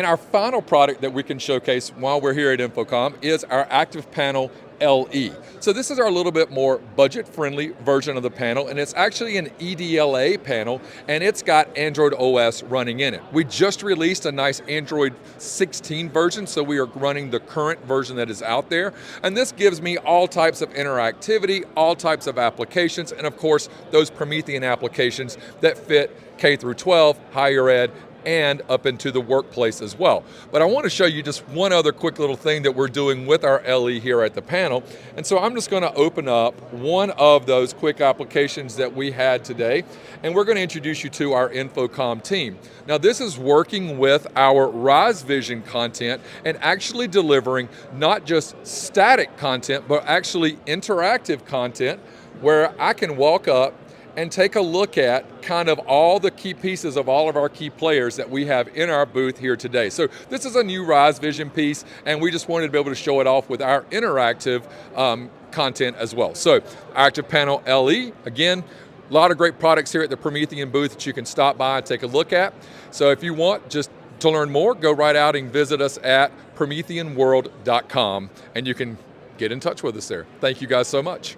And our final product that we can showcase while we're here at InfoComm is our ActivPanel LE. So this is our little bit more budget-friendly version of the panel, and it's actually an EDLA panel, and it's got Android OS running in it. We just released a nice Android 16 version, so we are running the current version that is out there, and this gives me all types of interactivity, all types of applications, and of course, those Promethean applications that fit K through 12, higher ed, and up into the workplace as well. But I want to show you just one other quick little thing that we're doing with our LE here at the panel. And so I'm just going to open up one of those quick applications that we had today, and we're going to introduce you to our InfoComm team. Now this is working with our rAVe content and actually delivering not just static content, but actually interactive content where I can walk up and take a look at kind of all the key pieces of all of our key players that we have in our booth here today. So this is a new rAVe piece, and we just wanted to be able to show it off with our interactive content as well. So ActivPanel LE, again, a lot of great products here at the Promethean booth that you can stop by and take a look at. So if you want just to learn more, go right out and visit us at prometheanworld.com, and you can get in touch with us there. Thank you guys so much.